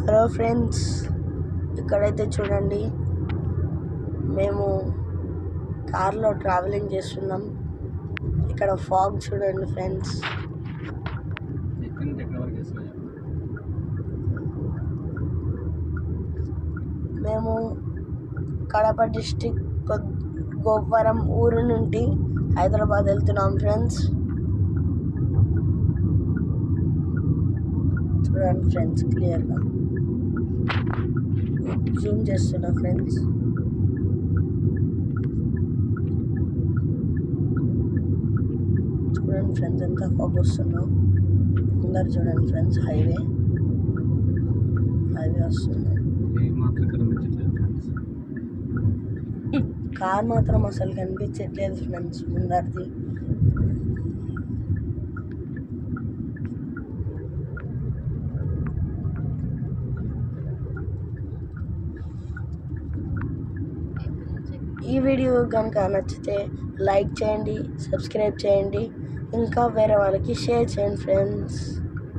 Hello friends, ఇక్కడైతే చూడండి, మేము కార్లో ట్రావెలింగ్ చేస్తున్నాం. ఇక్కడ ఫాగ్ చూడండి ఫ్రెండ్స్. మేము కడప డిస్టిక్ గోపవరం ఊరు నుండి హైదరాబాద్ వెళ్తున్నాం ఫ్రెండ్స్. చూడండి ఫ్రెండ్స్, క్లియర్గా జూమ్ చేస్తున్నా ఫ్రెండ్స్. చూడండి ఫ్రెండ్స్, ఎంత ఫాగ్ వస్తున్నాం. అందరు చూడండి ఫ్రెండ్స్, హైవే వస్తుంది. కార్ మాత్రం అసలు కనిపించట్లేదు ఫ్రెండ్స్ ముందరిది. ఈ వీడియో కనుక నచ్చితే లైక్ చేయండి, సబ్స్క్రైబ్ చేయండి, ఇంకా వేరే వాళ్ళకి షేర్ చేయండి ఫ్రెండ్స్.